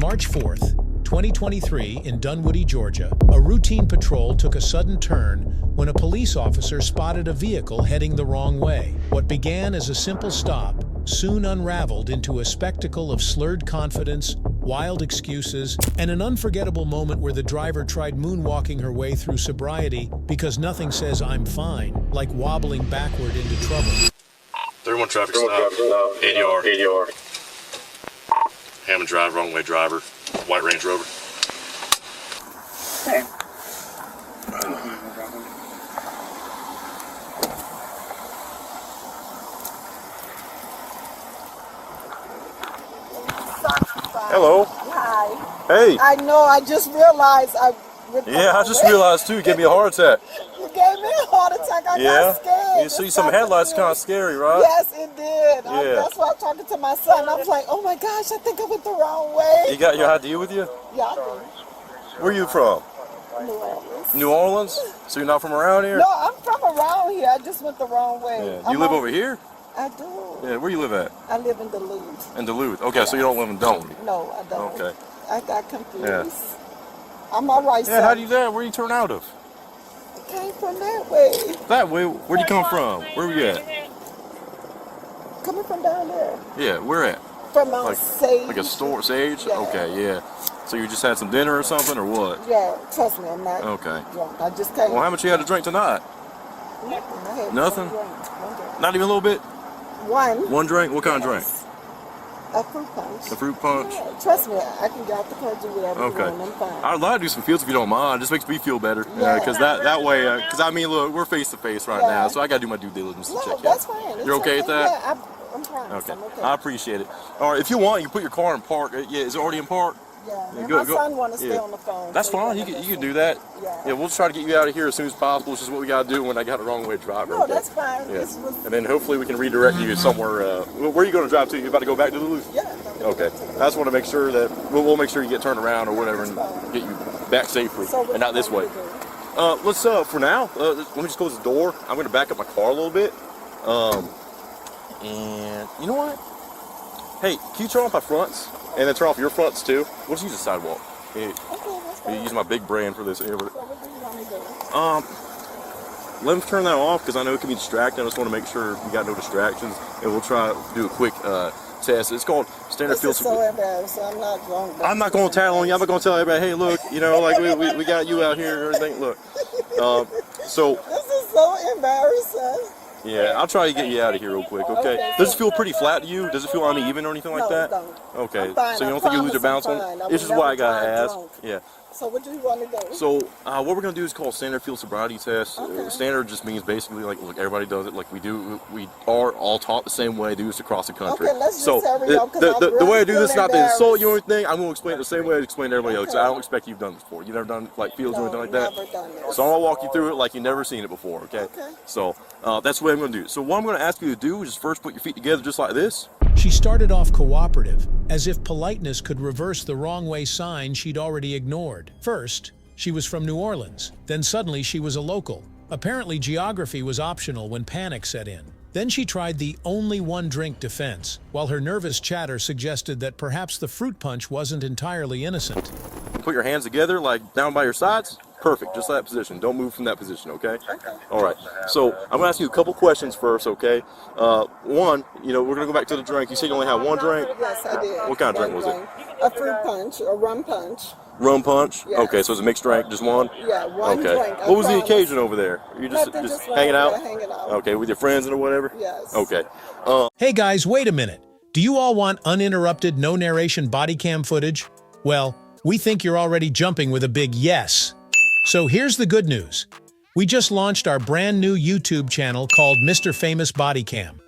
March 4th, 2023, in Dunwoody, Georgia, a routine patrol took a sudden turn when a police officer spotted a vehicle heading the wrong way. What began as a simple stop soon unraveled into a spectacle of slurred confidence, wild excuses, and an unforgettable moment where the driver tried moonwalking her way through sobriety because nothing says "I'm fine" like wobbling backward into trouble. 31 traffic stop, ADR. Hammond Drive, wrong way driver, white Range Rover. Hey. Hello. Hi. Hey. I know, I just realized I just realized too, you gave me a heart attack. You gave me a heart attack, I got scared. You see some headlights kind of scary, right? Yes, it did. Yeah. That's why I'm talking to my son. I was like, oh my gosh, I think I went the wrong way. You got your ID with you? Yeah, I do. Where are you from? New Orleans. New Orleans? So you're not from around here? No, I'm from around here. I just went the wrong way. Yeah. You live over here? I do. Yeah, where you live at? I live in Duluth. In Duluth. Okay, so you don't live in Dunwoody. No, I don't. Okay. I got confused. Yeah. I'm all right, Yeah, how do you that? Where you turn out of? I came from that way. That way? Where'd you come from? Where were you at? Coming from down there. Yeah, where at? From Mount Sage. Like a store, Sage? Yeah. Okay, yeah. So you just had some dinner or something, or what? Yeah, trust me, I'm not Okay. drunk. I just came. Well, how much you had to drink tonight? Nothing. I had Nothing? one drink. Not even a little bit? One. One drink? What kind of drink? A fruit punch. A fruit punch? Yeah, trust me, I can get out the car, do whatever you Okay. want, I'm fine. I'd like to do some fields if you don't mind. It just makes me feel better. Yeah. Because that way, because I mean, look, we're face to face right now, so I got to do my due diligence to No, check that's out. fine. You're okay with that? Yeah, I'm fine. Okay. I'm okay. I appreciate it. All right, if you want, you can put your car in park. Yeah, is it already in park? Yeah, and go- my son want to stay yeah. on the phone. That's so fine. he You wanna can listen. do that. Yeah. Yeah, we'll try to get you out of here as soon as possible. It's just what we got to do when I got a wrong way driver. No, okay? that's fine. Yeah. This was, And then hopefully we can redirect you somewhere. Where are you going to drive to? You about to go back to Duluth? yeah. Okay. I just want to make sure that we'll make sure you get turned around or whatever and get you back safely So what and not this you way. want me to do? Let's for now. Let me just close the door. I'm going to back up my car a little bit. And you know what? Hey, can you turn off my fronts and then turn off your fronts too? We'll just use the sidewalk. Yeah. Okay, that's You fine. use my big brand for this. So what do you want me to do? Let me turn that off because I know it can be distracting. I just want to make sure we got no distractions, and we'll try to do a quick test. It's called standard This field. is so embarrassing. I'm not drunk. I'm not going to tell on you. I'm not going to tell everybody, hey, look, you know, like we got you out here and everything. Look, so This is so embarrassing. yeah, I'll try to get you out of here real quick. Okay? Okay. Does it feel pretty flat to you? Does it feel uneven or anything like No, that? it don't. Okay. I'm fine. So you I don't think you lose your promise balance I'm on fine. I it? This would is why I never gotta drive ask. drunk. Yeah. So what do you want to do? So what we're gonna do is called standard field sobriety test. Okay. Standard just means basically like, look, everybody does it. Like we do, we are all taught the same way. Do this across the country. Okay, let's just so hurry up, 'cause I'm the way I do really this, not to insult you or embarrassed. anything. I'm gonna explain it the same way I explain to everybody else. Okay. I don't expect you've done this before. You've never done like fields or No, anything like that. never done this. So I'm gonna walk you through it like you've never seen it before. Okay. Okay. So that's what I'm gonna do. So what I'm gonna ask you to do is first put your feet together just like this. She started off cooperative, as if politeness could reverse the wrong way sign she'd already ignored. First, she was from New Orleans. Then suddenly she was a local. Apparently geography was optional when panic set in. Then she tried the only one drink defense, while her nervous chatter suggested that perhaps the fruit punch wasn't entirely innocent. Put your hands together, like down by your sides. Perfect, just that position. Don't move from that position, okay? All right. So I'm gonna ask you a couple questions first, okay? One, you know, we're gonna go back to the drink. You said you only had one drink. Yes, I did. What kind of drink was it? A fruit punch, a rum punch. Rum punch. Yes. Okay, so it's a mixed drink, just one. Yeah, one Okay. drink. I What was the promise. occasion over there? You just Nothing, just right hanging out? there, hanging out. Okay, with your friends or whatever. Yes. Okay. Hey guys, wait a minute. Do you all want uninterrupted, no narration body cam footage? Well, we think you're already jumping with a big yes. So here's the good news. We just launched our brand new YouTube channel called Mr. Famous Bodycam.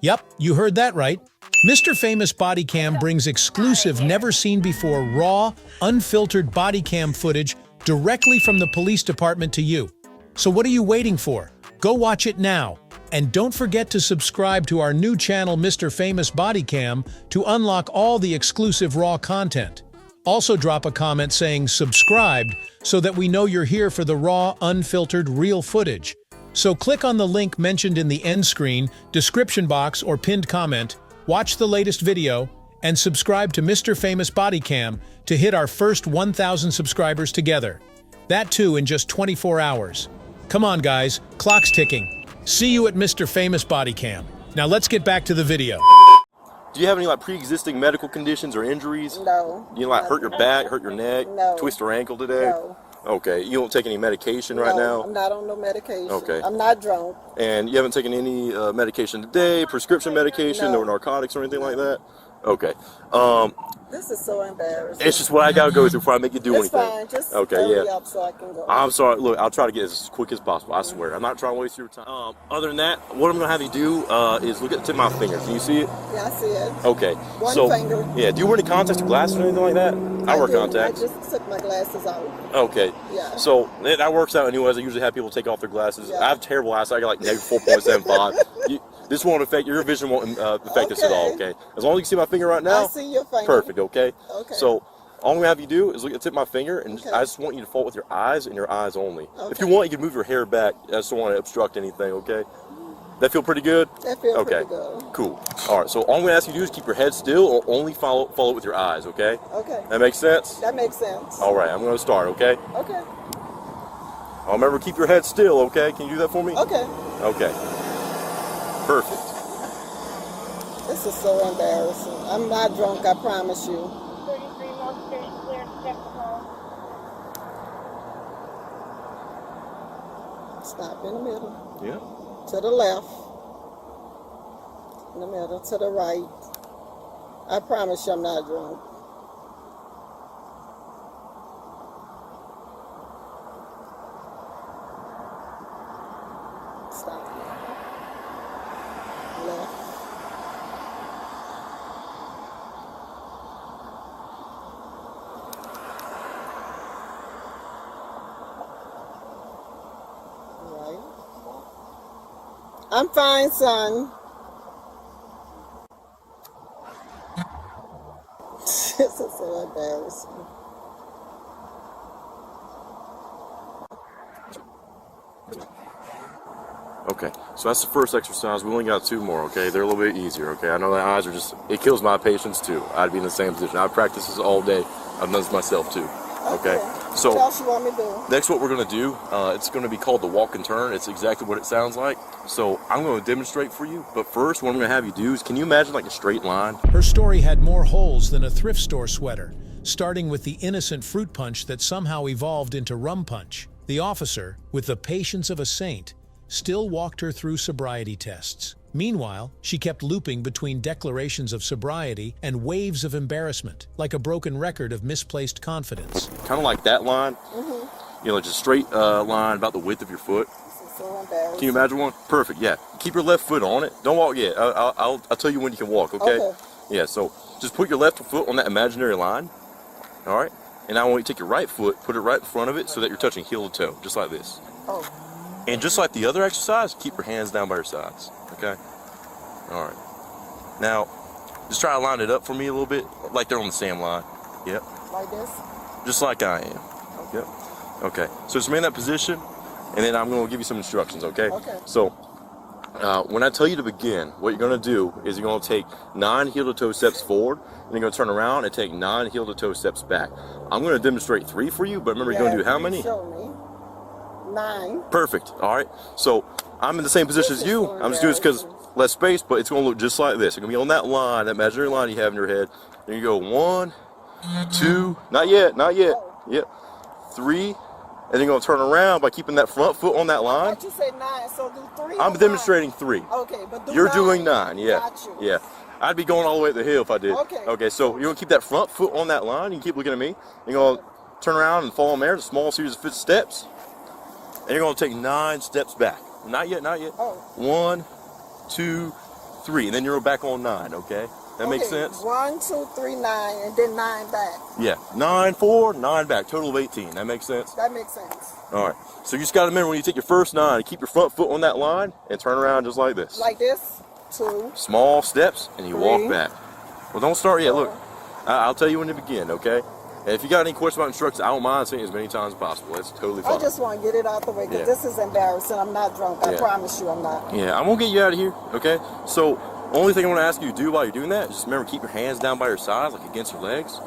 Yup, you heard that right. Mr. Famous Bodycam brings exclusive, never-seen-before, raw, unfiltered bodycam footage directly from the police department to you. So what are you waiting for? Go watch it now. And don't forget to subscribe to our new channel, Mr. Famous Bodycam, to unlock all the exclusive raw content. Also drop a comment saying subscribed so that we know you're here for the raw, unfiltered, real footage. So click on the link mentioned in the end screen, description box, or pinned comment, watch the latest video, and subscribe to Mr. Famous Bodycam to hit our first 1,000 subscribers together. That too in just 24 hours. Come on guys, clock's ticking. See you at Mr. Famous Bodycam. Now let's get back to the video. Do you have any like pre-existing medical conditions or injuries? No. You like hurt your back, hurt your neck, No. twist your ankle today? No. Okay. You don't take any medication right No, now? I'm not on no medication. Okay. I'm not drunk. And you haven't taken any medication today, prescription medication, No. or narcotics or anything like that? Okay. This is so embarrassing. It's just what I gotta go through before I make you do It's anything. fine. Just Okay, hurry yeah. up so I can go. I'm sorry. Look, I'll try to get as quick as possible. I swear. I'm not trying to waste your time. Other than that, what I'm gonna have you do is look at the tip of my finger. Can you see it? Yeah, I see it. Okay. One so, finger. Yeah. Do you wear any contacts or glasses or anything like that? I wear do. contacts. I just took my glasses out. Okay. Yeah. So that works out anyways. I usually have people take off their glasses. Yeah. I have terrible eyesight. I got like negative 4.75. This won't affect your vision. Won't affect this at all. Okay. As long as you can see my finger right now. I see your finger. Perfect. Okay. Okay. So all I'm gonna have you do is look at the tip of my finger, and Okay. I just want you to follow with your eyes and your eyes only. Okay. If you want, you can move your hair back. I just don't want to obstruct anything. Okay. That feel pretty good? That feels Okay. pretty good. Cool. All right. So all I'm gonna ask you to do is keep your head still, or only follow it with your eyes. Okay. Okay. That makes sense. That makes sense. All right. I'm gonna start. Okay. Okay. I'll remember keep your head still. Okay. Can you do that for me? Okay. Okay. Perfect. This is so embarrassing. I'm not drunk, I promise you. 33 North Street, clear to check the hall. Stop in the middle. Yeah. To the left. In the middle. To the right. I promise you I'm not drunk. Stop. Left. Right. I'm fine, son. This is so embarrassing. Okay, so that's the first exercise. We only got 2 more, okay? They're a little bit easier, okay? I know the eyes are just, it kills my patience too. I'd be in the same position. I practice this all day. I've done this myself too, okay? So, what else you want me to do? next what we're gonna do, it's gonna be called the walk and turn. It's exactly what it sounds like. So, I'm gonna demonstrate for you, but first what I'm gonna have you do is, can you imagine like a straight line? Her story had more holes than a thrift store sweater, starting with the innocent fruit punch that somehow evolved into rum punch. The officer, with the patience of a saint, still walked her through sobriety tests. Meanwhile, she kept looping between declarations of sobriety and waves of embarrassment, like a broken record of misplaced confidence. Kind of like that line, you know, just straight line about the width of your foot. This is so embarrassing. Can you imagine one? Perfect, yeah. Keep your left foot on it. Don't walk yet. I'll tell you when you can walk, okay? Okay. Yeah, so just put your left foot on that imaginary line, all right? And I want you to take your right foot, put it right in front of it so that you're touching heel to toe, just like this. Oh, And just like the other exercise, keep your hands down by your sides, okay? All right. Now, just try to line it up for me a little bit, like they're on the same line. Yep, like this? just like I am. Yep. Okay, so just remain in that position, and then I'm gonna give you some instructions, okay? Okay. So, when I tell you to begin, what you're gonna do is you're gonna take 9 heel-to-toe steps forward, and you're gonna turn around and take 9 heel-to-toe steps back. I'm gonna demonstrate 3 for you, but remember you're gonna do how many? Show me. 9. Perfect. All right. So I'm in the same position This as is you. so I'm just doing this because less space, but it's going to look just like this. You're going to be on that line, that imaginary line you have in your head. And you go 1, 2, not yet, not yet. Yep. 3, and then you're going to turn around by keeping that front foot on that line. But you said 9, so do 3. I'm demonstrating 3. Okay, but do You're 9. doing 9. Yeah. Got you. Yeah. I'd be going all the way up the hill if I did. Okay. Okay. So you're going to keep that front foot on that line. You can keep looking at me. You're going to turn around and follow them there. It's a small series of steps. And you're going to take 9 steps back. Not yet, not yet. Oh. 1, 2, 3. And then you're back on 9, okay? That makes sense? 1, 2, 3, 9, and then 9 back. Yeah. 9 forward, 9 back. Total of 18. That makes sense? That makes sense. All right. So you just got to remember when you take your first 9, keep your front foot on that line and turn around just like this. Like this. 2. Small steps and you 3. walk back. Well, don't start yet. 4. Look, I'll tell you when to begin, okay? And if you got any questions about instructions, I don't mind saying it as many times as possible. That's totally fine. I just want to get it out the way because Yeah. this is embarrassing. I'm not drunk. I Yeah. promise you I'm not. Yeah, I'm gonna get you out of here, okay? So Only thing I want to ask you to do while you're doing that is just remember, keep your hands down by your sides, like against your legs,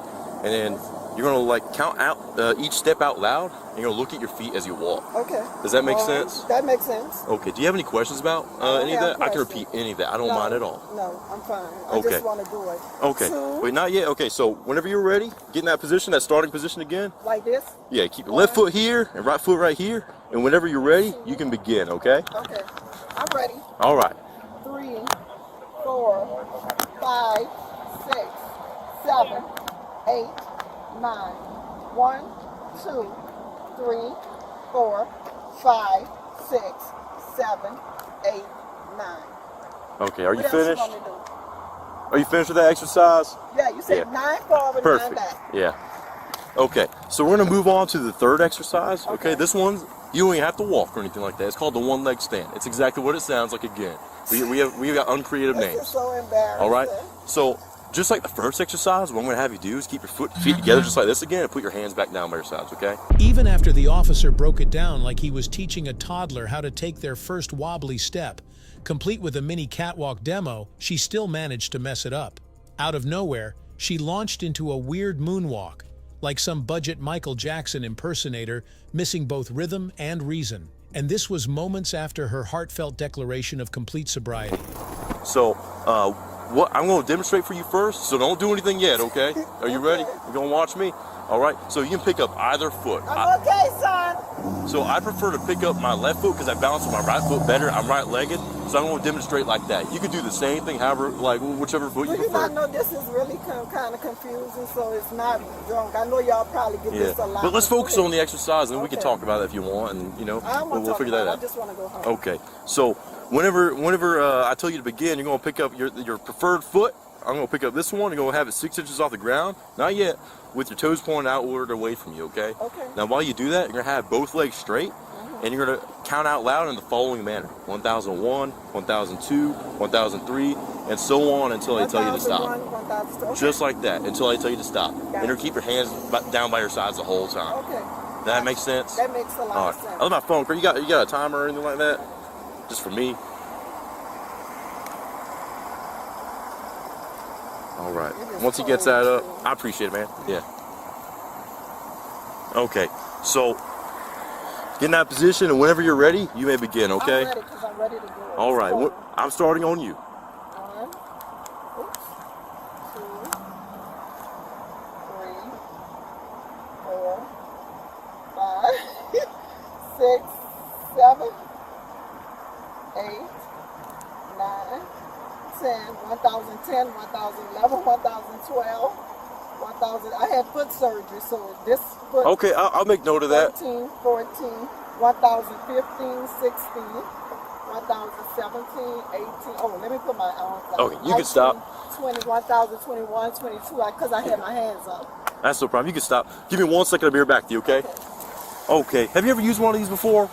and then you're gonna like count out each step out loud, and you're gonna look at your feet as you walk. Okay. Does that make sense? That makes sense. Okay. Do you have any questions about any of that? I can repeat any of that. I don't mind at all. No, I'm fine. I just want to do it. Okay. Wait, not yet. Okay. So whenever you're ready, get in that position, that starting position again. Like this? Yeah. Keep your left foot here and right foot right here, and whenever you're ready, you can begin. Okay. Okay. I'm ready. All right. 3, 4, 5, 6, 7, 8, 9. 1, 2, 3, 4, 5, 6, 7, 8, 9. Okay, are you What else finished? you want me to do? Are you finished with that exercise? Yeah, you said 9 forward, Perfect. 9 back. Yeah. Okay, so we're gonna move on to the third exercise. Okay, this one you don't even have to walk or anything like that. It's called the one leg stand. It's exactly what it sounds like again. We got uncreative This names. is so embarrassing. All right. So just like the first exercise, what I'm gonna have you do is keep your feet together just like this again, and put your hands back down by your sides. Okay. Even after the officer broke it down like he was teaching a toddler how to take their first wobbly step, complete with a mini catwalk demo, she still managed to mess it up. Out of nowhere, she launched into a weird moonwalk, like some budget Michael Jackson impersonator, missing both rhythm and reason. And this was moments after her heartfelt declaration of complete sobriety. So, what I'm going to demonstrate for you first, so don't do anything yet, okay? Are you ready? You're going to watch me? All right, so you can pick up either foot. I'm okay, son. So I prefer to pick up my left foot because I balance with my right foot better. I'm right-legged, so I'm going to demonstrate like that. You can do the same thing, however, like whichever foot you Do you prefer. not know this is really kind of confusing, so it's not drunk. I know y'all probably get this a lot. But let's focus on the exercise, and then we can talk about it if you want, and we'll figure that out. I just want to go home. Okay, so whenever I tell you to begin, you're going to pick up your preferred foot. I'm going to pick up this one and go have it 6 inches off the ground. Not yet, with your toes pointing outward away from you, okay? Okay. Now, while you do that, you're going to have both legs straight, and you're going to count out loud in the following manner. 1001, 1002, 1003, and so on until I tell you to stop. 1001, okay. Just like that, until I tell you to stop. And you're keep your hands down by your sides the whole time. Okay. That makes sense? That makes a lot of sense. I love my phone. You got a timer or anything like that? Just for me? All right. Once he gets that up, I appreciate it, man. Yeah. Okay. So, get in that position, and whenever you're ready, you may begin, okay? I'm ready because I'm ready to go. All right. I'm starting on you. 1, 2, 3, 4, 5, 6, 7, 8, 9, 10, 1010, 1011, 1012, 1000. I had foot surgery, so this foot. Okay, I'll make note of that. 13, 14, 1015, 16, 1017, 18. Oh, let me put my arms up. Okay, you can stop. 20, 1021, 22, because I had my hands up. That's no problem. You can stop. Give me 1 second. I'll be right back to you, okay? Okay. Have you ever used one of these before?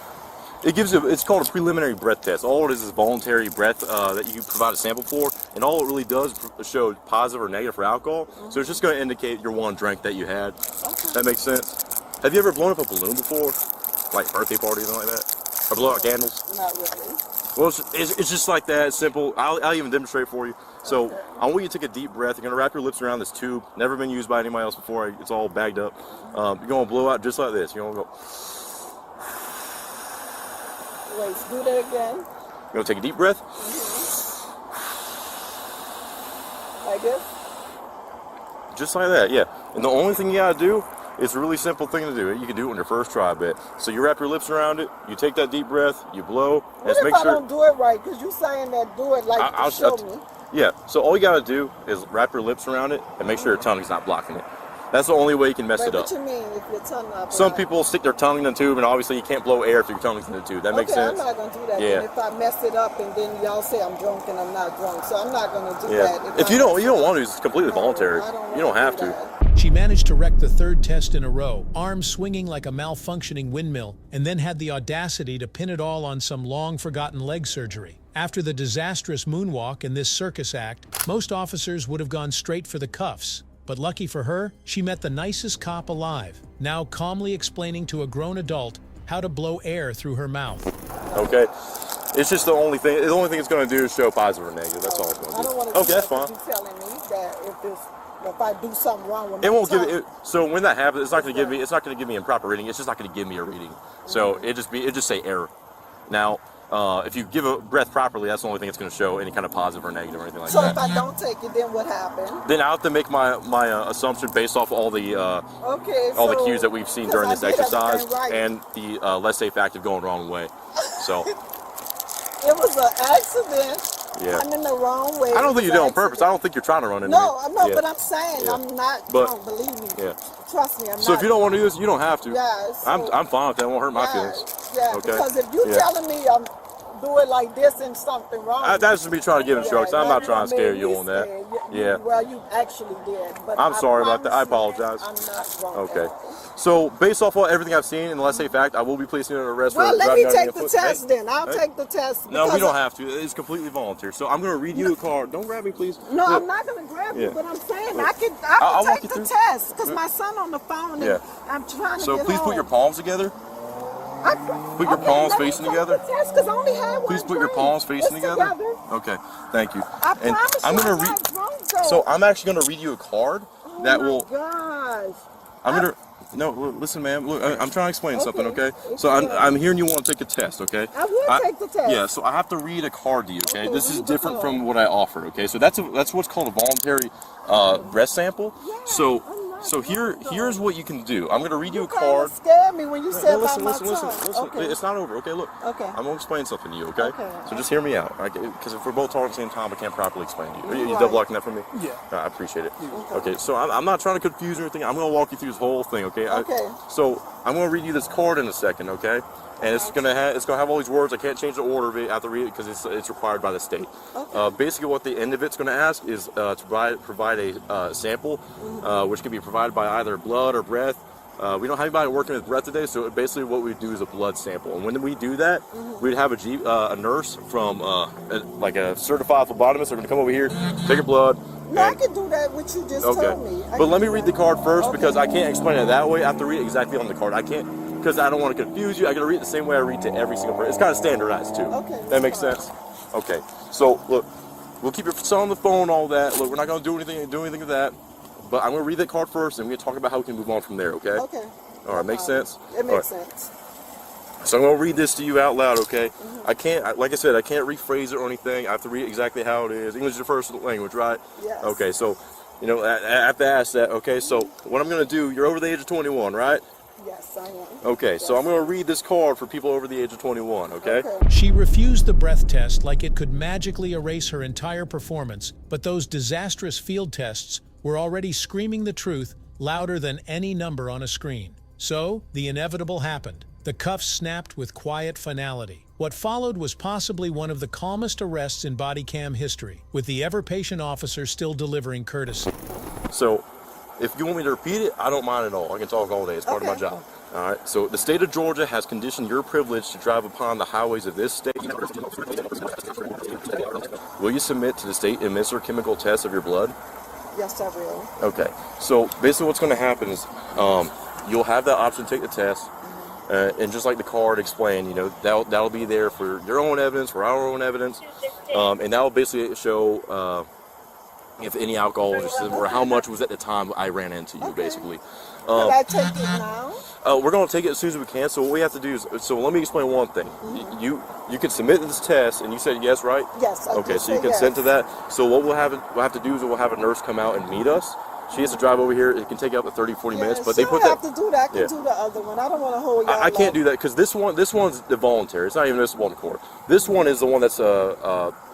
It's called a preliminary breath test. All it is voluntary breath that you provide a sample for, and all it really does is show positive or negative for alcohol. So it's just going to indicate your one drink that you had. That makes sense. Have you ever blown up a balloon before, like birthday party or something like that, or blow out candles? Not really. Well, it's just like that. It's simple. I'll even demonstrate for you. So I want you to take a deep breath. You're going to wrap your lips around this tube. Never been used by anybody else before. It's all bagged up. You're going to blow out just like this. You're going to go. Wait, do that again. You're going to take a deep breath. Like this? Just like that, yeah. And the only thing you got to do is a really simple thing to do. You can do it on your first try, bet. So you wrap your lips around it. You take that deep breath. You blow. What if I don't do it right? Because you're saying that do it like to show me. Yeah, so all you got to do is wrap your lips around it and make sure your tongue's not blocking it. That's the only way you can mess it up. What you mean if your tongue not Some people stick their tongue in the tube, and obviously you can't blow air through your tongue in the tube. That makes sense? I'm not going to do that. Yeah. And if I mess it up and then y'all say I'm drunk and I'm not drunk, so I'm not going to do that. If you don't want to, it's completely voluntary. You don't have to. She managed to wreck the third test in a row, arms swinging like a malfunctioning windmill, and then had the audacity to pin it all on some long-forgotten leg surgery. After the disastrous moonwalk and this circus act, most officers would have gone straight for the cuffs. But lucky for her, she met the nicest cop alive, now calmly explaining to a grown adult how to blow air through her mouth. Okay. It's just the only thing. The only thing it's going to do is show positive or negative. That's all it's going to do. I don't want to. Okay, that's fine. You telling me that if I do something wrong with it my won't give tongue, it. So when that happens, it's not going to give me. It's not going to give me a proper reading. It's just not going to give me a reading. So it just say error. Now, if you give a breath properly, that's the only thing it's going to show any kind of positive or negative or anything like so that. if I don't take it, then what happens? Then I have to make my assumption based off all the the cues that we've seen during this exercise right. and the less safe active going the wrong way. So it was an accident. yeah. I'm in the wrong way. I don't think you did it on purpose. I don't think you're trying to run into No, me. no, Yeah. but I'm saying Yeah. I'm not. But- Don't believe me. Yeah. Trust me, I'm not. So if you don't want to do this, you don't have to. Yeah, so- I'm fine with that. It won't hurt my yeah, feelings. Yeah, Okay. because if you're Yeah. telling me I'm do it like this and something wrong. That's just me trying to give instructions. I'm not that trying to scare made you me on that. scared. Yeah. Well, you actually did. But I'm sorry about that. I promise you apologize. I'm not drunk. Okay. at all. So based off of everything I've seen in the less safe act, I will be placing you under arrest Well, for let driving me under take the the influence. test then. I'll Hey. take the test. No, we because don't have to. It's completely volunteer. So I'm going to read you a card. Don't grab me, please. No, Look. I'm not going to grab Yeah. you, but I'm saying Look. I can I'll walk take you the through. test because my son on the phone and Yeah. I'm trying to So get please home. put your palms together. Put your palms facing together. Because I only had one Please put your drink. palms facing It's together. Okay. Thank you. I And promise I'm you gonna I'm read. not drunk, though. So I'm actually going to read you a card that Oh will. my gosh. I'm gonna. No, listen, ma'am. Look, I'm trying to explain something, okay? Okay. So I'm hearing you want to take a test, okay? I will take the test. Yeah. So I have to read a card to you, okay? Okay, This is read the different card. from what I offer, okay? So that's what's called a voluntary breath sample. Yeah, So I'm not so drunk, here's though. what you can do. I'm gonna read you a kinda card. scared me when you said No, listen, about listen, my listen, tongue. listen. Okay. It's not over, okay? Look. Okay. I'm gonna explain something to you, okay? Okay. So just hear me out, because if we're both talking at the same time, I can't properly explain to you. Are you Right. double blocking that for me? Yeah. I appreciate it. Okay, so I'm not trying to confuse you or anything. I'm gonna walk you through this whole thing, okay? Okay. So I'm gonna read you this card in a second, okay? And it's gonna have all these words. I can't change the order of it. I have to read it because it's required by the state. Okay. Basically, what the end of it's gonna ask is to provide a sample, which can be provided by either blood or breath. We don't have anybody working with breath today, so basically what we do is a blood sample. And when we do that, we'd have a nurse from like a certified phlebotomist. They're gonna come over here, take your blood. No, I and- can do that. What you just Okay, told me. I but can let me do read that. the card first Okay. because I can't explain it that way. I have to read it exactly on the card. I can't because I don't want to confuse you. I got to read it the same way I read to every single person. It's kind of standardized too. Okay, That makes that's sense. Okay, so look, we'll keep your son on the phone, all that. Look, we're not gonna do anything of that. But I'm gonna read that card first, and we're gonna talk about how we can move on from there. Okay. Okay. All right, makes sense. It makes All right. sense. So I'm gonna read this to you out loud, okay? I can't, like I said, I can't rephrase it or anything. I have to read it exactly how it is. English is your first language, right? Yes. Okay, so, I have to ask that. Okay, so what I'm gonna do, you're over the age of 21, right? Yes, I am. Okay, so I'm gonna read this card for people over the age of 21, okay? She refused the breath test like it could magically erase her entire performance, but those disastrous field tests were already screaming the truth louder than any number on a screen. So, the inevitable happened. The cuffs snapped with quiet finality. What followed was possibly one of the calmest arrests in Bodycam history, with the ever-patient officer still delivering courtesy. So, if you want me to repeat it, I don't mind at all. I can talk all day. It's part of my Okay. job. All right. So, the state of Georgia has conditioned your privilege to drive upon the highways of this state. Will you submit to the state administered chemical test of your blood? Yes, I will. Okay. So, basically, what's going to happen is you'll have that option to take the test. And just like the card explained, that'll be there for your own evidence, for our own evidence, and that'll basically show if any alcohol or how much was at the time I ran into you, Okay. basically. Can I take it now? We're going to take it as soon as we can. So what we have to do is, so let me explain one thing. You can submit this test, and you said yes, right? Yes, I Okay, did so you say consent yes. to that. So what we'll have to do is we'll have a nurse come out and meet us. She has to drive over here. It can take up to 30, 40 minutes, but they put have that. to do that. I can Yeah. do the other one. I don't want to hold y'all. I can't up. do that because this one's the voluntary. It's not even this one court. This one is the one that's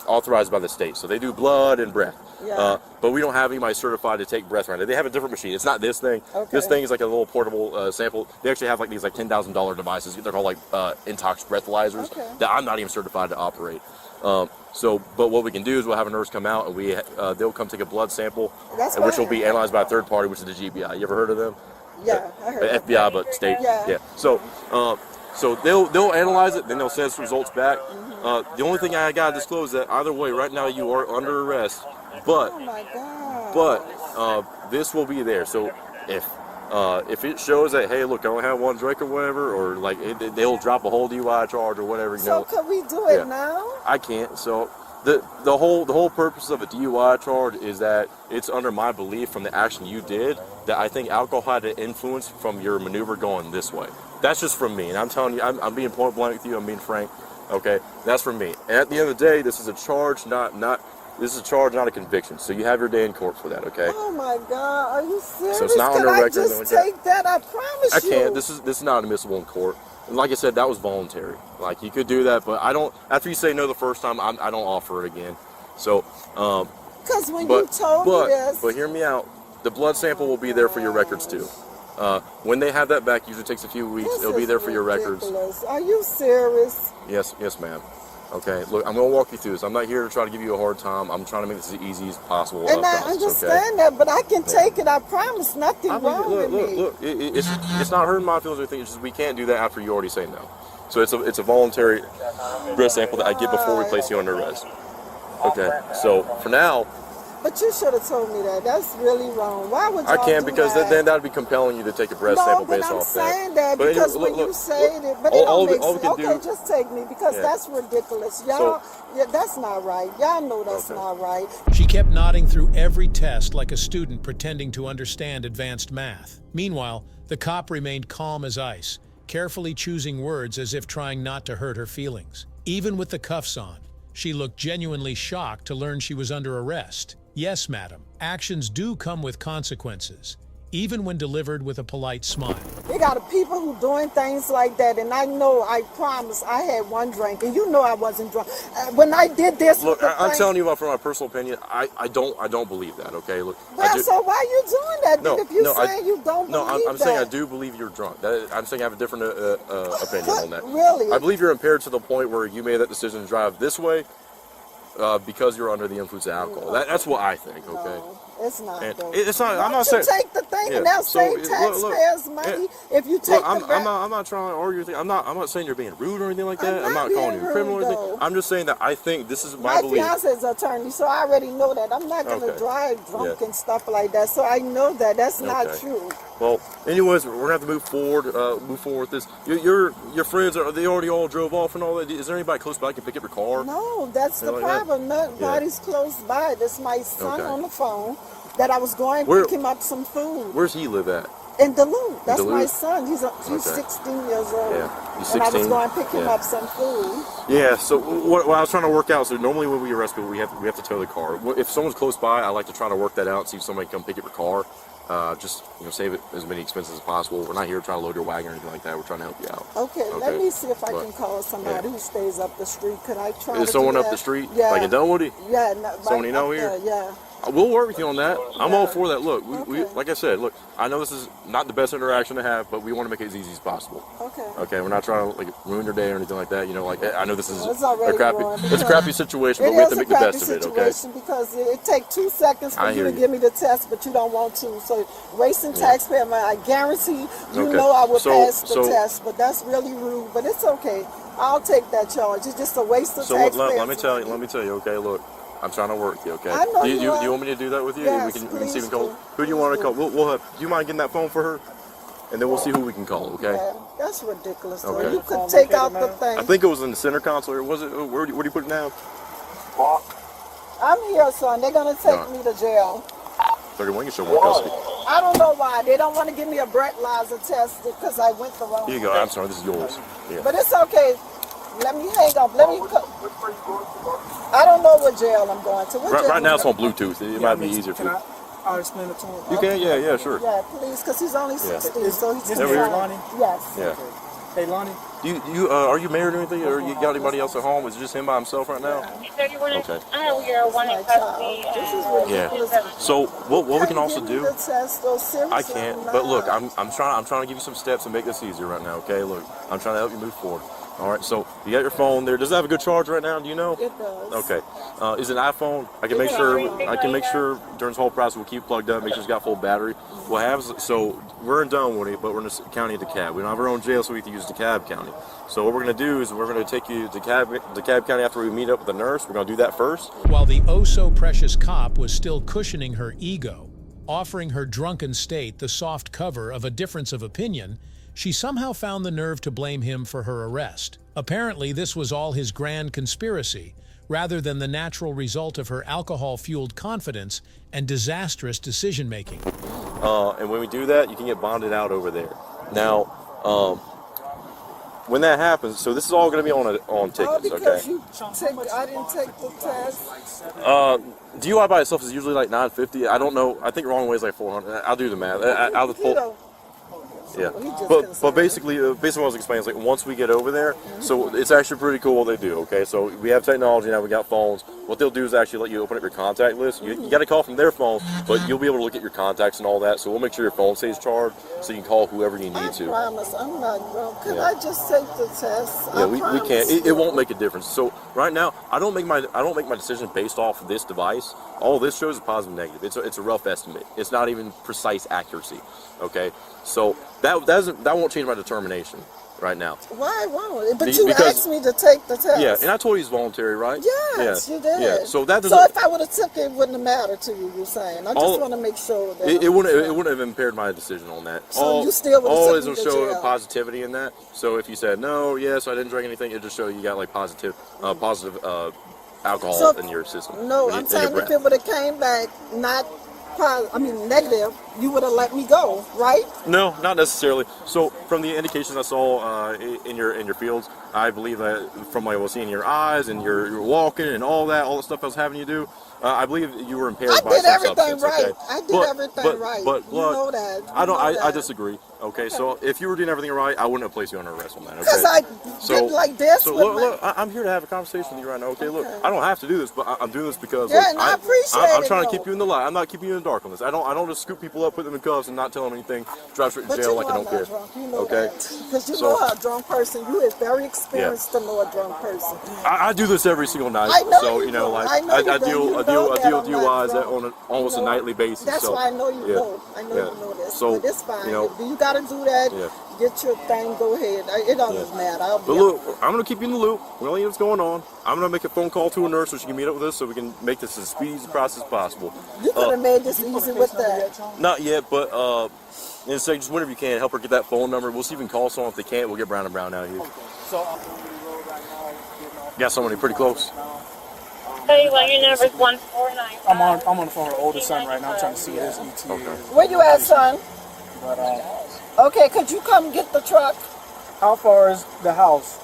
authorized by the state. So they do blood and breath. Yeah. But we don't have anybody certified to take breath right now. They have a different machine. It's not this thing. Okay. This thing is like a little portable sample. They actually have like these like $10,000 devices. They're called like intox breathalyzers Okay. that I'm not even certified to operate. But what we can do is we'll have a nurse come out and they'll come take a blood sample, That's which will fine. be analyzed by a third party, which is the GBI. You ever heard of them? Yeah, I heard. of FBI, but state. Yeah. So they'll analyze it, then they'll send us results back. The only thing I gotta disclose is that either way, right now you are under arrest, Oh my God. but this will be there. So if if it shows that, hey, look, I only have one drink or whatever, or like they'll drop a whole DUI charge or whatever, you know. So could we do it now? I can't. So the whole purpose of a DUI charge is that it's under my belief from the action you did that I think alcohol had an influence from your maneuver going this way. That's just from me, and I'm telling you, I'm being point blank with you. I'm being frank. Okay, that's from me. And at the end of the day, this is a charge, not a conviction. So you have your day in court for that. Okay. Oh my God, are you serious? So it's not on the record. Can I just take that? I promise I you. can't. This is not admissible in court. And like I said, that was voluntary. Like you could do that, but I don't. After you say no the first time, I don't offer it again. So. Because when you told me this. But hear me out. The blood sample will be there for your records too. When they have that back, usually takes a few weeks. It'll be there for your records. Are you serious? Yes, ma'am. Okay, look, I'm going to walk you through this. I'm not here to try to give you a hard time. I'm trying to make this as easy as possible. And I understand that, but I can take it. I promise. Nothing wrong with me. Look, it's not hurting my feelings or anything. It's just we can't do that after you already say no. So it's a voluntary blood sample that I get before we place you under arrest. Okay, so for now. But you should have told me that. That's really wrong. Why would you? I can't because then that'd be compelling you to take a breath sample based off that. No, but I'm saying that because when you say it, but it don't make sense. Okay, just take me because that's ridiculous. Y'all, that's not right. Y'all know that's not right. She kept nodding through every test like a student pretending to understand advanced math. Meanwhile, the cop remained calm as ice, carefully choosing words as if trying not to hurt her feelings. Even with the cuffs on, she looked genuinely shocked to learn she was under arrest. Yes, madam, actions do come with consequences, even when delivered with a polite smile. They got people who doing things like that, and I know, I promise, I had one drink, and you know I wasn't drunk. When I did this, look, I'm telling you from my personal opinion, I don't believe that. Okay, look. Well, so why are you doing that? No, if you saying you don't believe that? No, I'm saying I do believe you're drunk. I'm saying I have a different opinion on that. Really? I believe you're impaired to the point where you made that decision to drive this way. Because you're under the influence of alcohol. That's what I think, okay? No, it's not. It's not. I'm not saying. Take the thing and they'll save taxpayers' money if you take the back. I'm not trying to argue with you. I'm not saying you're being rude or anything like that. I'm not calling you a criminal or anything. I'm just saying that I think this is my belief. My fiance's attorney, so I already know that. I'm not going to drive drunk and stuff like that. So I know that that's not true. Well, anyways, we're gonna have to move forward with this. Your friends they already all drove off and all that. Is there anybody close by that can pick up your car? No, that's the problem. Nobody's close by. That's my son on the phone that I was going to pick him up some food. Where's he live at? In Duluth. That's my son. He's 16 years old. Yeah, he's 16. And I was going to pick him up some food. Yeah. So what I was trying to work out. So normally when we arrest people, we have to tow the car. If someone's close by, I like to try to work that out and see if somebody can come pick up your car. Just save it as many expenses as possible. We're not here trying to load your wagon or anything like that. We're trying to help you out. Okay. Let me see if I can call somebody who stays up the street. Could I try? Is someone up the street? Yeah. Like in Dunwoody? Yeah. Someone you know here? Yeah. We'll work with you on that. I'm all for that. Look, we like I said, look, I know this is not the best interaction to have, but we want to make it as easy as possible. Okay. Okay, we're not trying to ruin your day or anything like that. I know this is it's a crappy situation, but we have to make the best of it. Okay. Because it takes 2 seconds for you to give me the test, but you don't want to. So wasting taxpayer money, I guarantee you know I will pass the test, but that's really rude. But it's okay. I'll take that charge. It's just a waste of taxpayer. So let me tell you. Okay, look. I'm trying to work with you, okay? I know do you want me to do that with you? Yes, we can see if we can call. Who do you want to call? We'll have. Do you mind getting that phone for her? And then we'll see who we can call, okay? Yeah, that's ridiculous. Okay. You could take out the thing. I think it was in the center console, or was it? Where do you put it now? I'm here, son. They're going to take me to jail. 31, you show more custody. I don't know why. They don't want to give me a breathalyzer test because I went the wrong way. Here you go. I'm sorry. This is yours. Yeah. But it's okay. Let me hang up. I don't know what jail I'm going to. Right now it's on Bluetooth. It might be easier for you. I'll explain it to him. You can? Yeah, sure. Yeah, please, because he's only 16, so he's This is Lonnie? Yes. Yeah. Hey, Lonnie. Are you married or anything, or you got anybody else at home? Is it just him by himself right now? Okay. We are one in custody. Yeah. So what we can also do? I can't. But look, I'm trying to give you some steps and make this easier right now. Okay. Look, I'm trying to help you move forward. All right. So you got your phone there. Does it have a good charge right now? Do you know? It does. Okay. Is it an iPhone? I can make sure during this whole process we'll keep it plugged up, make sure it's got full battery. So we're in Dunwoody, but we're in the county of DeKalb. We don't have our own jail, so we have to use DeKalb County. So what we're going to do is we're going to take you to DeKalb County after we meet up with the nurse. We're going to do that first. While the oh-so-precious cop was still cushioning her ego, offering her drunken state the soft cover of a difference of opinion, she somehow found the nerve to blame him for her arrest. Apparently, this was all his grand conspiracy, rather than the natural result of her alcohol-fueled confidence and disastrous decision-making. And when we do that, you can get bonded out over there. Now, when that happens, so this is all going to be on tickets, okay? I didn't take the test. DUI by itself is usually like $950. I don't know. I think wrong way is like $400. I'll do the math. Out of the yeah, but basically, based on what I was explaining, is like once we get over there, so it's actually pretty cool what they do. Okay, so we have technology now. We got phones. What they'll do is actually let you open up your contact list. You got to call from their phone, but you'll be able to look at your contacts and all that. So we'll make sure your phone stays charged, so you can call whoever you need to. I promise, I'm not drunk. Can I just take the test? Yeah, we can't. It won't make a difference. So right now, I don't make my decision based off of this device. All this shows is positive, negative. It's a rough estimate. It's not even precise accuracy. Okay, so that won't change my determination right now. Why won't it? But you asked me to take the test. Yeah, and I told you it's voluntary, right? Yes, you did. Yeah, so that doesn't. So if I would have took it, it wouldn't have mattered to you. You're saying. I just want to make sure that it wouldn't have impaired my decision on that. So you still would have all taken it doesn't show positivity in that. So if you said no, yes, I didn't drink anything, it just show you got like positive alcohol in your system. No, I'm saying if it would have came back negative, you would have let me go, right? No, not necessarily. So from the indications I saw in your fields, I believe that from what I was seeing in your eyes and your walking and all the stuff I was having you do, I believe you were impaired by some substance. Right. Okay? I did everything right. But you know that. I disagree. Okay, so if you were doing everything right, I wouldn't have placed you under arrest on that. Okay. Because I did like this. So look, I'm here to have a conversation with you right now. Okay, look, I don't have to do this, but I'm doing this because I appreciate it. I'm trying to keep you in the light. I'm not keeping you in the dark on this. I don't just scoop people up, put them in cuffs, and not tell them anything. Drive straight to jail like I don't care. You know okay. Because you know how a drunk person. You is very experienced to know a drunk person. I do this every single night. I know so you know, do. like I deal with DUIs on almost a nightly basis. That's so, why I know you know. I know you know this. So but it's fine. You if you got to do that. Yeah. Get your thing, go ahead. It doesn't matter. But look, I'm going to keep you in the loop. We're going to see what's going on. I'm going to make a phone call to a nurse so she can meet up with us so we can make this as speedy as process as possible. You could have made this easy with that. Not yet, but just whenever you can, help her get that phone number. We'll see if we can call someone. If they can't, we'll get Brown and Brown out here. Got somebody pretty close. Hey, well, your number's 149. I'm on the phone with oldest son right now. I'm trying to see his ETA. Okay. Where you at, son? But okay, could you come get the truck? how far is the house?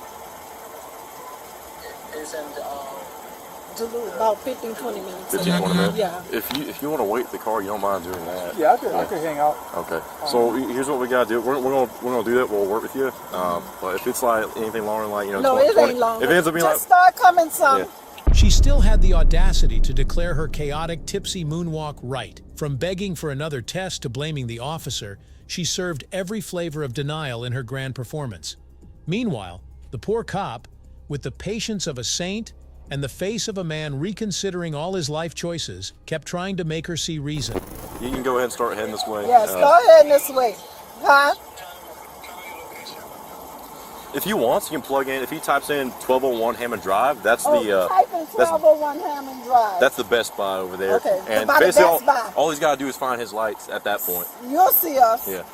It's in Duluth, about 15, 20 minutes. 15, 20 minutes? Yeah. If you want to wait the car, you don't mind doing that. Yeah, I could hang out. Okay. So here's what we gotta do. We're gonna do that. We'll work with you. But if it's like anything longer than like no, 20, it ain't long. If it ends up being just start coming some. Yeah. She still had the audacity to declare her chaotic, tipsy moonwalk right. From begging for another test to blaming the officer, she served every flavor of denial in her grand performance. Meanwhile, the poor cop, with the patience of a saint and the face of a man reconsidering all his life choices, kept trying to make her see reason. You can go ahead and start heading this way. Yes, go ahead this way. Huh? If you want, you can plug in. If he types in 1201 Hammond Drive, that's type in 1201 Hammond Drive. That's the Best Buy over there. Okay, and by the basically Best Buy. all he's got to do is find his lights at that point. You'll see us. Yeah.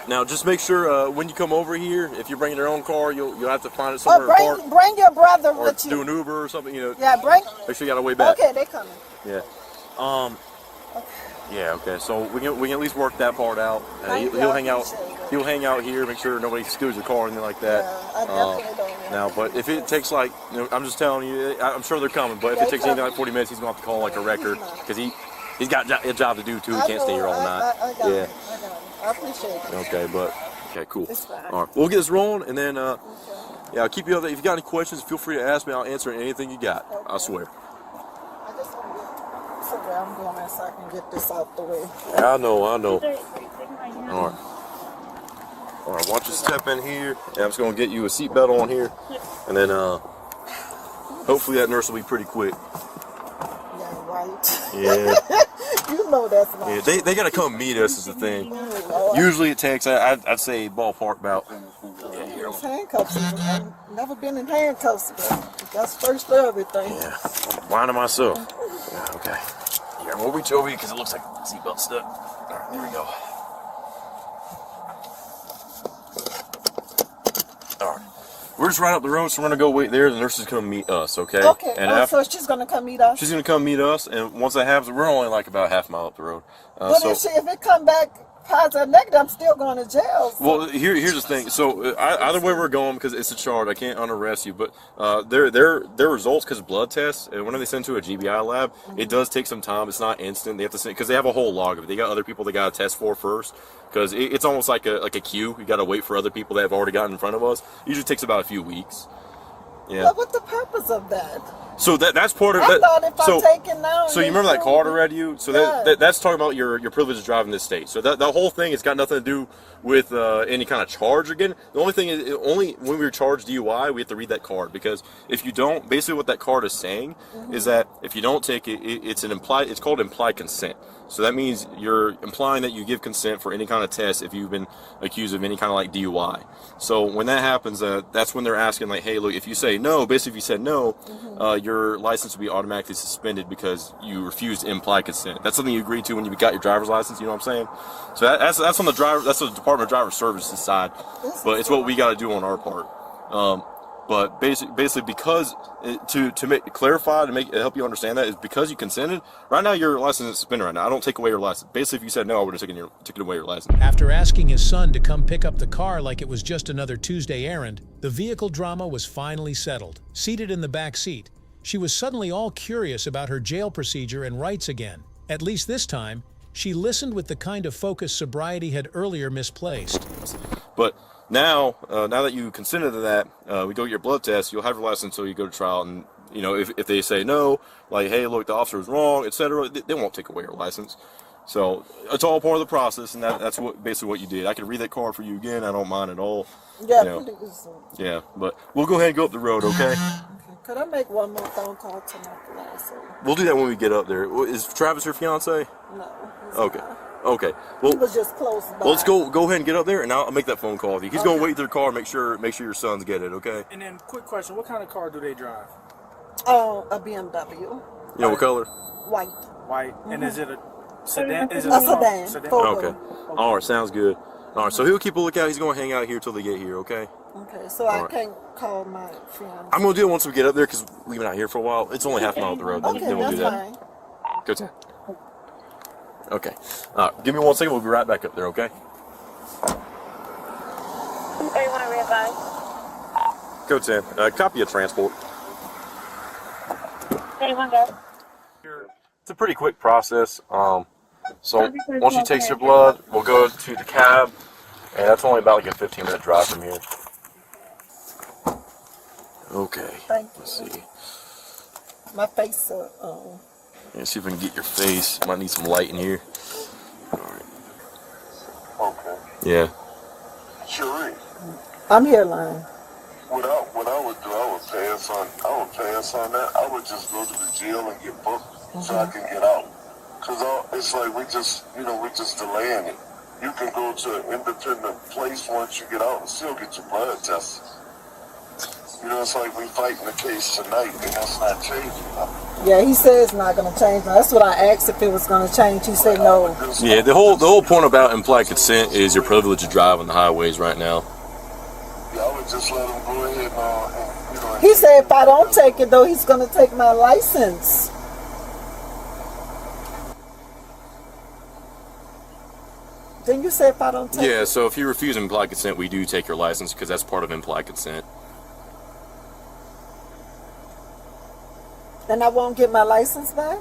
Now, just make sure when you come over here, if you're bringing your own car, you'll have to find it somewhere to park. Bring your brother Or with you. do an Uber or something. Yeah, bring. Make sure you got a way back. Okay, they coming. Yeah. Yeah. Okay. So we can at least work that part out. He'll hang out. He'll hang out here. Make sure nobody steals your car or anything like that. Yeah, I definitely don't. Now, but if it takes like, I'm just telling you, I'm sure they're coming. But if it takes anything like 40 minutes, he's gonna have to call like a record because he's got a job to do too. He can't stay here all night. I got it. I appreciate it. Okay, cool. It's fine. All right, we'll get this rolling, and then yeah, I'll keep you up there. If you got any questions, feel free to ask me. I'll answer anything you got. Okay. I swear. I just want to get somewhere I'm going so I can get this out the way. Yeah, I know. All right, watch you step in here. And I'm just gonna get you a seatbelt on here, and then hopefully that nurse will be pretty quick. Yeah, right. Yeah. You know that's right. Yeah, they gotta come meet us is the thing. Usually it takes, I'd say ballpark about. Those handcuffs. I've never been in handcuffs, but that's first of everything. Yeah, I'm blinding myself. Yeah, okay. Here, over Toby because it looks like the seatbelt stuck. All right, there we go. All right. We're just right up the road, so we're going to go wait there. The nurse is going to meet us, okay? Okay, And so she's going to come meet us? She's going to come meet us, and once that happens, we're only like about half a mile up the road. But if it come back positive, negative, I'm still going to jail. So. Well, here's the thing. So either way we're going, because it's a charge, I can't unarrest you. But their results, because blood tests, and when they send to a GBI lab, it does take some time. It's not instant. They have to send because they have a whole log of it. They got other people they got to test for first. Because it's almost like a queue. You got to wait for other people that have already gotten in front of us. It usually takes about a few weeks. Yeah. But what's the purpose of that? So that's part of I that. thought if I'm taking now. So you remember that card I read you? So that's talking about your privilege of driving this state. So that whole thing has got nothing to do with any kind of charge again. The only thing is, only when we were charged DUI, we have to read that card, because if you don't, basically what that card is saying is that if you don't take it, it's called implied consent. So that means you're implying that you give consent for any kind of test if you've been accused of any kind of like DUI. So when that happens, that's when they're asking like, hey, look, if you say no, basically if you said no, your license will be automatically suspended because you refused implied consent. That's something you agreed to when you got your driver's license. You know what I'm saying? So that's on the driver. That's the Department of Driver Services side, but it's what we got to do on our part. But basically, because to clarify, to help you understand that, is because you consented. Right now, your license is suspended. Right now, I don't take away your license. Basically, if you said no, I would have taken away your license. After asking his son to come pick up the car like it was just another Tuesday errand, the vehicle drama was finally settled. Seated in the back seat, she was suddenly all curious about her jail procedure and rights again. At least this time, she listened with the kind of focus sobriety had earlier misplaced. But now that you consented to that, we go get your blood test. You'll have your license until you go to trial. And you know, if they say no, like, hey, look, the officer was wrong, etc., they won't take away your license. So it's all part of the process, and that's basically what you did. I can read that card for you again. I don't mind at all. Yeah, you know. Yeah, but we'll go ahead and go up the road, okay? Could I make one more phone call to my fiance? We'll do that when we get up there. Is Travis your fiance? No. Okay. Okay. Well, he was just close by. Well, let's go ahead and get up there, and I'll make that phone call with you. He's gonna wait their car, make sure your sons get it, okay? And then, quick question: what kind of car do they drive? Oh, a BMW. You know what color? White. White. And is it a sedan? Is it a sedan? Okay. All right. Sounds good. All right. So he'll keep a lookout. He's gonna hang out here till they get here, okay? Okay. So I can't call my fiance. I'm gonna do it once we get up there because we've been out here for a while. It's only half a mile up the road. Okay, then we'll that's do that. fine. Go to. Okay. Give me 1 second. We'll be right back up there, okay? Oh, you want to readvise? Go 10. Copy of transport. Anyone go? It's a pretty quick process. So once she takes your blood, we'll go to the cab, and that's only about like a 15-minute drive from here. Okay. Thank you. Let's see. My face. Let's see if we can get your face. Might need some light in here. All right. Okay. Yeah. Sure. I'm here, lying. What I would do, I would pass on that. I would just go to the jail and get booked so I can get out. Cause it's like we just delaying it. You can go to an independent place once you get out and still get your blood tested. You know, it's like we fighting the case tonight, and that's not changing nothing. Yeah, he said it's not going to change. That's what I asked if it was going to change. He said no. Yeah, the whole point about implied consent is your privilege to drive on the highways right now. Yeah, I would just let him go ahead and you know. He said if I don't take it, though, he's going to take my license. Then you say if I don't take it? Yeah, so if you refuse implied consent, we do take your license because that's part of implied consent. Then I won't get my license back?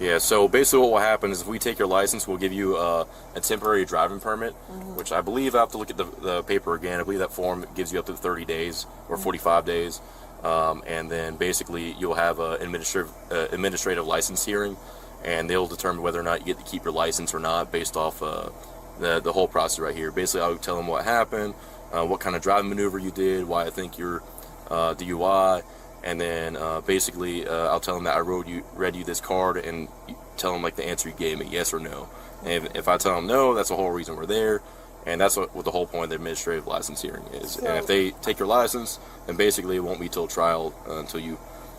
Yeah, so basically what will happen is if we take your license, we'll give you a temporary driving permit, which I believe I have to look at the paper again. I believe that form gives you up to 30 days or 45 days. And then basically you'll have an administrative license hearing, and they'll determine whether or not you get to keep your license or not based off the whole process right here. Basically, I'll tell them what happened, what kind of driving maneuver you did, why I think you're DUI. And then basically I'll tell them that I read you this card and tell them like the answer you gave me, yes or no. And if I tell them no, that's the whole reason we're there. And that's what the whole point of the administrative license hearing is. So, and if they take your license, then basically it won't be till trial until you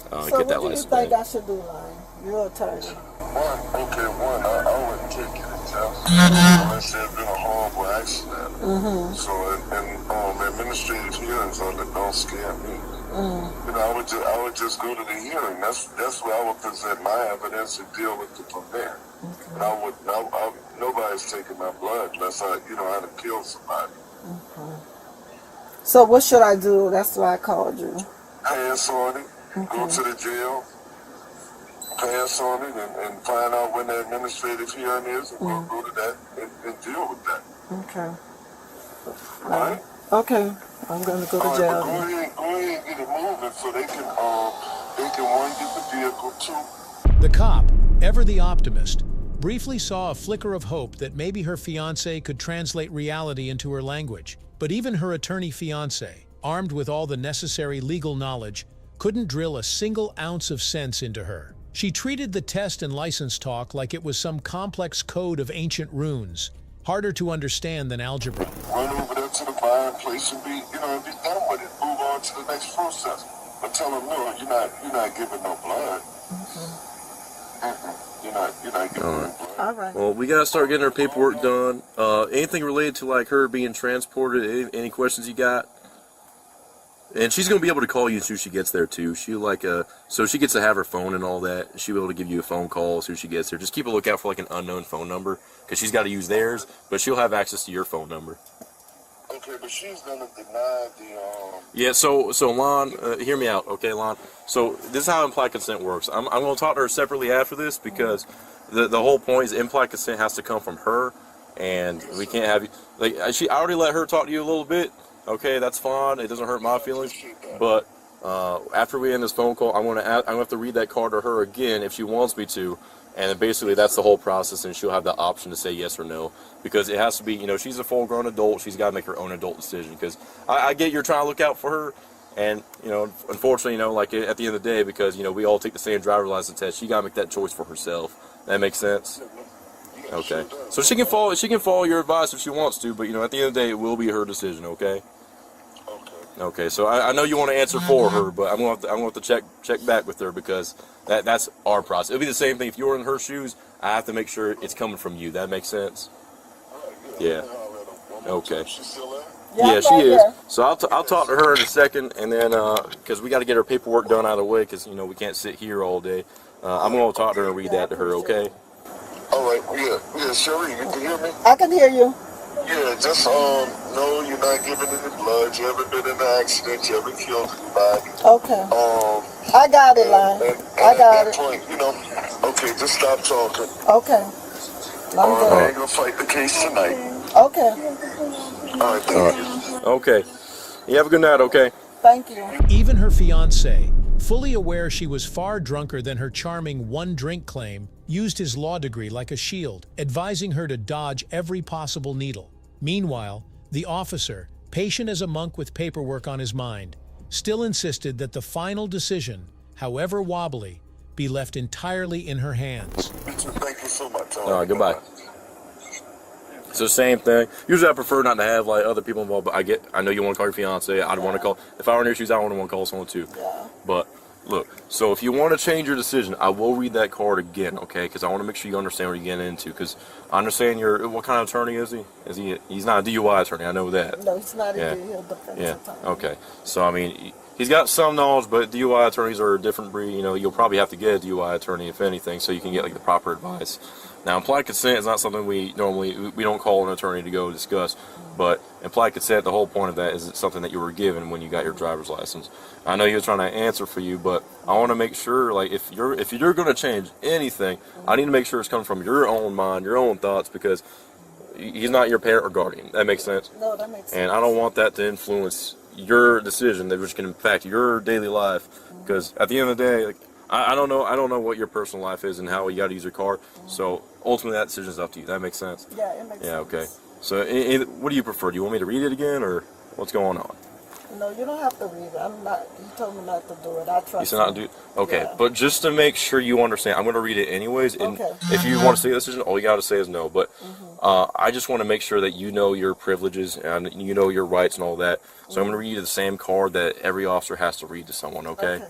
get that license. So what do you think I should do, Lion? You're an attorney. I wouldn't take it in jail unless there had been a horrible accident. So, administrative hearings don't scare me. You know, I would just go to the hearing. That's where I would present my evidence and deal with the permit. And nobody's taking my blood unless I had to kill somebody. So what should I do? That's why I called you. Pass on it. Go to the jail. Pass on it and find out when the administrative hearing is, and we'll go to that and deal with that. Okay. Right? Okay. I'm gonna go to jail. Go ahead and get it moving so they can one get the vehicle too. The cop, ever the optimist, briefly saw a flicker of hope that maybe her fiance could translate reality into her language. But even her attorney fiance, armed with all the necessary legal knowledge, couldn't drill a single ounce of sense into her. She treated the test and license talk like it was some complex code of ancient runes, harder to understand than algebra. Run over there to the buying place and be done with it. Move on to the next process. But tell them, no, you're not giving no blood. You're not giving no blood. All right. Well, we gotta start getting her paperwork done. Anything related to like her being transported? Any questions you got? And she's gonna be able to call you as soon as she gets there too. So she gets to have her phone and all that. She'll be able to give you a phone call as soon as she gets there. Just keep a lookout for like an unknown phone number because she's got to use theirs, but she'll have access to your phone number. Okay, but she's gonna deny the Yeah. So Lon, hear me out, okay, Lon. So this is how implied consent works. I'm gonna talk to her separately after this because the whole point is implied consent has to come from her, and we can't have you I already let her talk to you a little bit. Okay, that's fine. It doesn't hurt my feelings. But after we end this phone call, I'm gonna have to read that card to her again if she wants me to, and then basically that's the whole process, and she'll have the option to say yes or no because it has to be. She's a full-grown adult. She's got to make her own adult decision. Because I get you're trying to look out for her, and unfortunately, like at the end of the day, because we all take the same driver's license test, she got to make that choice for herself. That makes sense. Okay, so she can follow your advice if she wants to, but at the end of the day, it will be her decision. Okay. Okay, so I know you want to answer for her, but I'm gonna have to check back with her because that's our process. It'll be the same thing if you were in her shoes. I have to make sure it's coming from you. That makes sense. Yeah. Okay. Yeah, she is. So I'll talk to her in a second, and then because we got to get her paperwork done out of the way, because we can't sit here all day. I'm gonna talk to her and read that to her. Okay. All right, yeah, Sherry, you can hear me? I can hear you. Yeah, just no, you're not giving any blood. You haven't been in an accident. You haven't killed anybody. Okay. I got it, Lon. I got it. Point, okay, just stop talking. Okay. I ain't gonna fight the case tonight. Okay. All right, thank you. Okay. You have a good night. Okay. Thank you. Even her fiancé, fully aware she was far drunker than her charming one-drink claim, used his law degree like a shield, advising her to dodge every possible needle. Meanwhile, the officer, patient as a monk with paperwork on his mind, still insisted that the final decision, however wobbly, be left entirely in her hands. Thank you so much. All right, goodbye. So same thing. Usually I prefer not to have like other people involved, but I know you want to call your fiance. I'd want to call, if I were in your shoes, I would want to call someone too. Yeah. But look, so if you want to change your decision, I will read that card again, okay? Because I want to make sure you understand what you're getting into. Because I understand what kind of attorney is he? He's not a DUI attorney. I know that. No, he's not Yeah. a defense attorney. Okay. So I mean, he's got some knowledge, but DUI attorneys are a different breed. You'll probably have to get a DUI attorney if anything, so you can get like the proper advice. Now, implied consent is not something we don't call an attorney to go discuss, but implied consent, the whole point of that is it's something that you were given when you got your driver's license. I know you're trying to answer for you, but I want to make sure, like, if you're going to change anything, I need to make sure it's coming from your own mind, your own thoughts, because he's not your parent or guardian. That makes sense? No, that makes sense. And I don't want that to influence your decision, which can impact your daily life, because at the end of the day, like, I don't know what your personal life is and how you got to use your car. So ultimately, that decision is up to you. That makes sense. Yeah, it makes sense. Yeah. Okay. So, what do you prefer? Do you want me to read it again, or what's going on? No, you don't have to read it. I'm not. You told me not to do it. I trust You said not to do. Okay, Yeah. but just to make sure you understand, I'm going to read it anyways. And Okay. if you want to say the decision, all you got to say is no. But I just want to make sure that you know your privileges and you know your rights and all that. So I'm going to read you the same card that every officer has to read to someone. Okay.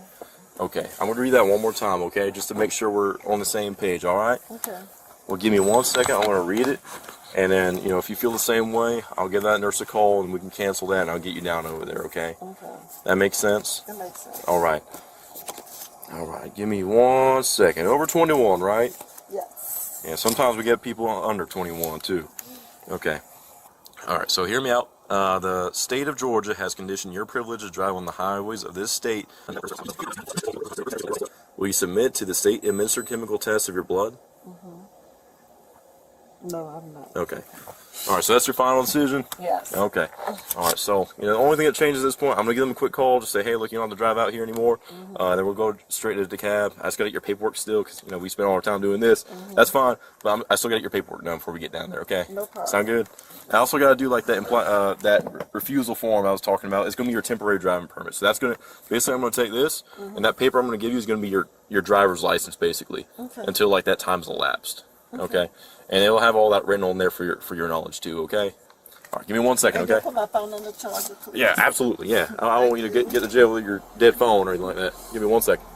Okay, I'm going to read that one more time, okay? Just to make sure we're on the same page, all right? Okay. Well, give me 1 second. I'm going to read it. And then, you know, if you feel the same way, I'll give that nurse a call and we can cancel that and I'll get you down over there, okay? Okay. That makes sense? That makes sense. All right. All right, give me 1 second. Over 21, right? Yes. Yeah, sometimes we get people under 21 too. Okay. All right, so hear me out. The state of Georgia has conditioned your privilege to drive on the highways of this state. Will you submit to the state administered chemical test of your blood? No, I'm not. Okay. All right, so that's your final decision? Yes. Okay. All right, so, you know, the only thing that changes at this point, I'm going to give them a quick call, just say, hey, look, you don't have to drive out here anymore. Then we'll go straight to the cab. I just got to get your paperwork still because, you know, we spend all our time doing this. That's fine, but I still got to get your paperwork done before we get down there, okay? No problem. Sound good? I also got to do, like, that refusal form I was talking about. It's going to be your temporary driving permit. So that's going to, basically, I'm going to take this, and that paper I'm going to give you is going to be your driver's license, basically, until, like, that time's elapsed. Okay, and it'll have all that written on there for your knowledge too. Okay, all right, give me 1 second. And Okay. put my phone on the charger too. Yeah, absolutely. Yeah, I don't want you to get to jail with your dead phone or anything like that. Give me 1 second.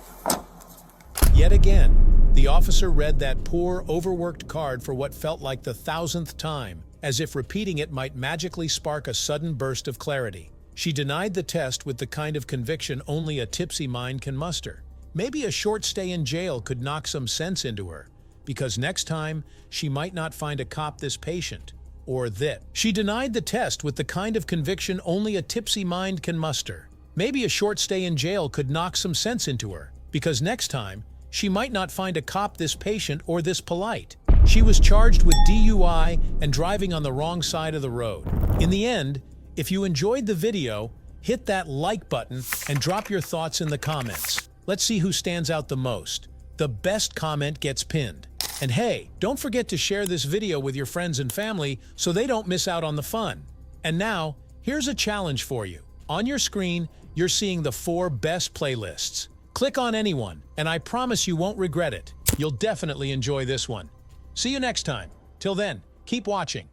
Yet again, the officer read that poor, overworked card for what felt like the 1,000th time, as if repeating it might magically spark a sudden burst of clarity. She denied the test with the kind of conviction only a tipsy mind can muster. Maybe a short stay in jail could knock some sense into her, because next time, she might not find a cop this patient, or that. She denied the test with the kind of conviction only a tipsy mind can muster. Maybe a short stay in jail could knock some sense into her, because next time, she might not find a cop this patient or this polite. She was charged with DUI and driving on the wrong side of the road. In the end, if you enjoyed the video, hit that like button and drop your thoughts in the comments. Let's see who stands out the most. The best comment gets pinned. And hey, don't forget to share this video with your friends and family so they don't miss out on the fun. And now, here's a challenge for you. On your screen, you're seeing the 4 best playlists. Click on any one, and I promise you won't regret it. You'll definitely enjoy this one. See you next time. Till then, keep watching.